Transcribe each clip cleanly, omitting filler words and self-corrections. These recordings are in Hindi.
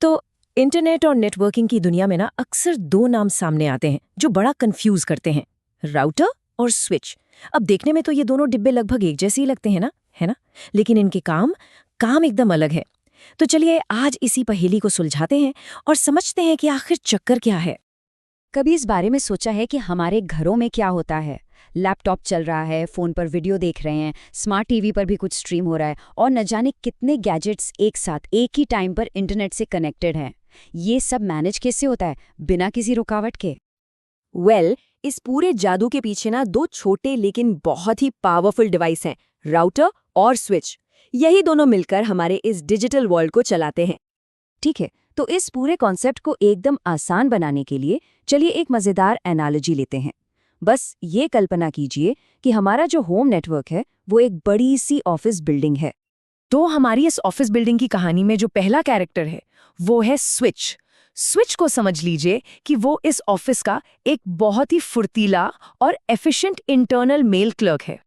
तो इंटरनेट और नेटवर्किंग की दुनिया में ना अक्सर दो नाम सामने आते हैं जो बड़ा कंफ्यूज करते हैं, राउटर और स्विच। अब देखने में तो ये दोनों डिब्बे लगभग एक जैसे ही लगते हैं ना, है ना? लेकिन इनके काम एकदम अलग है। तो चलिए आज इसी पहेली को सुलझाते हैं और समझते हैं कि आखिर चक्कर क्या है। कभी इस बारे में सोचा है कि हमारे घरों में क्या होता है? लैपटॉप चल रहा है, फोन पर वीडियो देख रहे हैं, स्मार्ट टीवी पर भी कुछ स्ट्रीम हो रहा है और न जाने कितने गैजेट्स एक साथ एक ही टाइम पर इंटरनेट से कनेक्टेड हैं। ये सब मैनेज कैसे होता है बिना किसी रुकावट के? इस पूरे जादू के पीछे ना दो छोटे लेकिन बहुत ही पावरफुल डिवाइस हैं, राउटर और स्विच। यही दोनों मिलकर हमारे इस डिजिटल वर्ल्ड को चलाते हैं। ठीक है, तो इस पूरे कॉन्सेप्ट को एकदम आसान बनाने के लिए चलिए एक मज़ेदार एनालॉजी लेते हैं। बस ये कल्पना कीजिए कि हमारा जो होम नेटवर्क है वो एक बड़ी सी ऑफिस बिल्डिंग है। तो हमारी इस ऑफिस बिल्डिंग की कहानी में जो पहला कैरेक्टर है वो है स्विच। स्विच को समझ लीजिए कि वो इस ऑफिस का एक बहुत ही फुर्तीला और एफिशिएंट इंटरनल मेल क्लर्क है।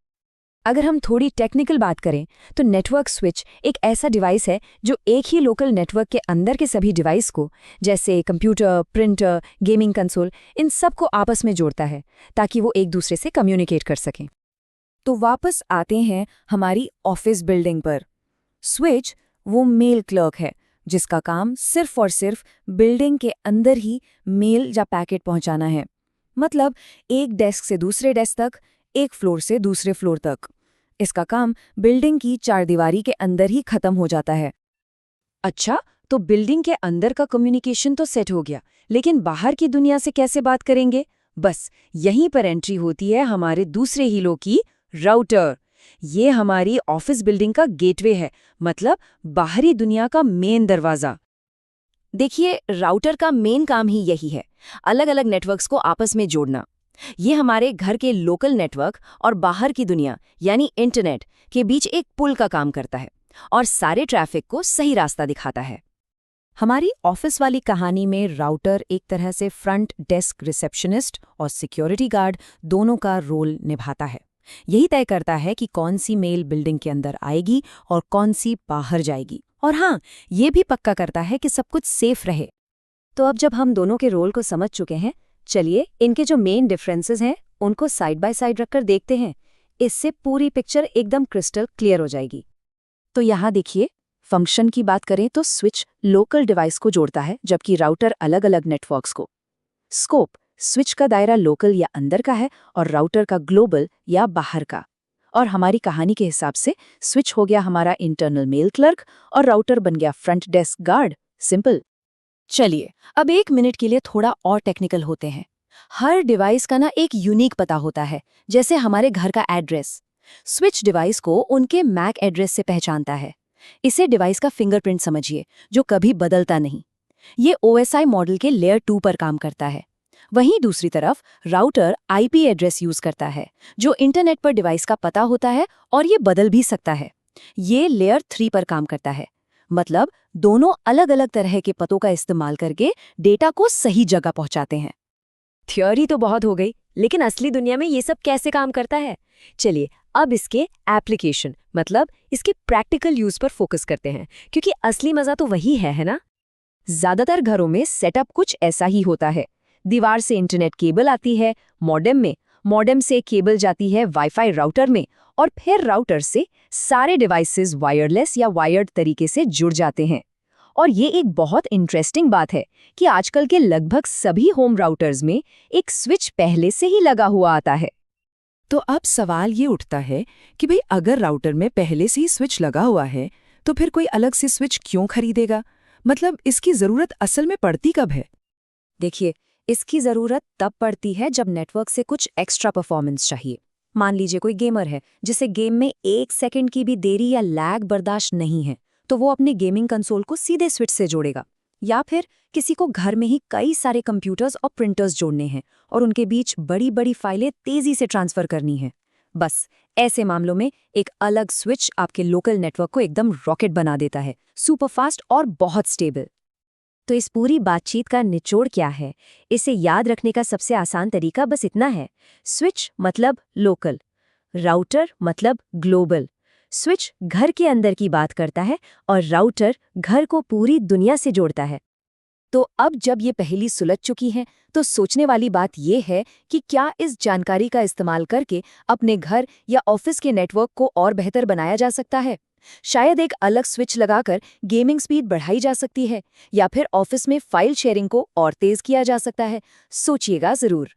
अगर हम थोड़ी टेक्निकल बात करें तो नेटवर्क स्विच एक ऐसा डिवाइस है जो एक ही लोकल नेटवर्क के अंदर के सभी डिवाइस को, जैसे कंप्यूटर, प्रिंटर, गेमिंग कंसोल, इन सब को आपस में जोड़ता है ताकि वो एक दूसरे से कम्युनिकेट कर सकें। तो वापस आते हैं हमारी ऑफिस बिल्डिंग पर। स्विच वो मेल क्लर्क है जिसका काम सिर्फ और सिर्फ बिल्डिंग के अंदर ही मेल या पैकेट पहुंचाना है। मतलब एक डेस्क से दूसरे डेस्क तक, एक फ्लोर से दूसरे फ्लोर तक। इसका काम बिल्डिंग की चारदीवारी के अंदर ही खत्म हो जाता है। अच्छा, तो बिल्डिंग के अंदर का कम्युनिकेशन तो सेट हो गया, लेकिन बाहर की दुनिया से कैसे बात करेंगे? बस यहीं पर एंट्री होती है हमारे दूसरे हीरो की, राउटर। ये हमारी ऑफिस बिल्डिंग का गेटवे है, मतलब बाहरी दुनिया का मेन दरवाजा। देखिए, राउटर का मेन काम ही यही है, अलग अलग नेटवर्क्स को आपस में जोड़ना। ये हमारे घर के लोकल नेटवर्क और बाहर की दुनिया यानी इंटरनेट के बीच एक पुल का काम करता है और सारे ट्रैफिक को सही रास्ता दिखाता है। हमारी ऑफिस वाली कहानी में राउटर एक तरह से फ्रंट डेस्क रिसेप्शनिस्ट और सिक्योरिटी गार्ड दोनों का रोल निभाता है। यही तय करता है कि कौन सी मेल बिल्डिंग के अंदर आएगी और कौन सी बाहर जाएगी। और हाँ, ये भी पक्का करता है कि सब कुछ सेफ रहे। तो अब जब हम दोनों के रोल को समझ चुके हैं, चलिए इनके जो मेन डिफरेंसेस हैं उनको साइड बाय साइड रखकर देखते हैं। इससे पूरी पिक्चर एकदम क्रिस्टल क्लियर हो जाएगी। तो यहाँ देखिए, फंक्शन की बात करें तो स्विच लोकल डिवाइस को जोड़ता है जबकि राउटर अलग अलग नेटवर्क्स को। स्कोप, स्विच का दायरा लोकल या अंदर का है और राउटर का ग्लोबल या बाहर का। और हमारी कहानी के हिसाब से स्विच हो गया हमारा इंटरनल मेल क्लर्क और राउटर बन गया फ्रंट डेस्क गार्ड। सिंपल। चलिए अब 1 मिनट के लिए थोड़ा और टेक्निकल होते हैं। हर डिवाइस का ना एक यूनिक पता होता है, जैसे हमारे घर का एड्रेस। स्विच डिवाइस को उनके मैक एड्रेस से पहचानता है। इसे डिवाइस का फिंगरप्रिंट समझिए, जो कभी बदलता नहीं। ये OSI मॉडल के लेयर 2 पर काम करता है। वहीं दूसरी तरफ राउटर IP एड्रेस यूज करता है, जो इंटरनेट पर डिवाइस का पता होता है और ये बदल भी सकता है। ये लेयर 3 पर काम करता है, मतलब दोनों अलग अलग तरह के पतों का इस्तेमाल करके डेटा को सही जगह पहुंचाते हैं। थ्योरी तो बहुत हो गई, लेकिन असली दुनिया में ये सब कैसे काम करता है? चलिए अब इसके एप्लीकेशन, मतलब इसके प्रैक्टिकल यूज पर फोकस करते हैं, क्योंकि असली मजा तो वही है ना? ज्यादातर घरों में सेटअप कुछ ऐसा ही होता है। दीवार से इंटरनेट केबल आती है मॉडेम में, मॉडेम से केबल जाती है वाईफाई राउटर में और फिर राउटर से सारे डिवाइसेस वायरलेस या वायर्ड तरीके से जुड़ जाते हैं। और ये एक बहुत इंटरेस्टिंग बात है कि आजकल के लगभग सभी होम राउटर्स में एक स्विच पहले से ही लगा हुआ आता है। तो अब सवाल ये उठता है कि भाई अगर राउटर में पहले से ही स्विच लगा हुआ है तो फिर कोई अलग से स्विच क्यों खरीदेगा? मतलब इसकी जरूरत असल में पड़ती कब है? देखिए, इसकी जरूरत तब पड़ती है जब नेटवर्क से कुछ एक्स्ट्रा परफॉर्मेंस चाहिए। मान लीजिए कोई गेमर है जिसे गेम में 1 सेकंड की भी देरी या लैग बर्दाश्त नहीं है, तो वो अपने गेमिंग कंसोल को सीधे स्विच से जोड़ेगा। या फिर किसी को घर में ही कई सारे कंप्यूटर्स और प्रिंटर्स जोड़ने हैं और उनके बीच बड़ी बड़ी फाइलें तेजी से ट्रांसफर करनी है। बस ऐसे मामलों में एक अलग स्विच आपके लोकल नेटवर्क को एकदम रॉकेट बना देता है, सुपरफास्ट और बहुत स्टेबल। तो इस पूरी बातचीत का निचोड़ क्या है? इसे याद रखने का सबसे आसान तरीका बस इतना है। स्विच मतलब लोकल, राउटर मतलब ग्लोबल। स्विच घर के अंदर की बात करता है और राउटर घर को पूरी दुनिया से जोड़ता है। तो अब जब ये पहेली सुलझ चुकी है तो सोचने वाली बात ये है कि क्या इस जानकारी का इस्तेमाल करके अपने घर या ऑफिस के नेटवर्क को और बेहतर बनाया जा सकता है। शायद एक अलग स्विच लगाकर गेमिंग स्पीड बढ़ाई जा सकती है या फिर ऑफिस में फाइल शेयरिंग को और तेज किया जा सकता है। सोचिएगा जरूर।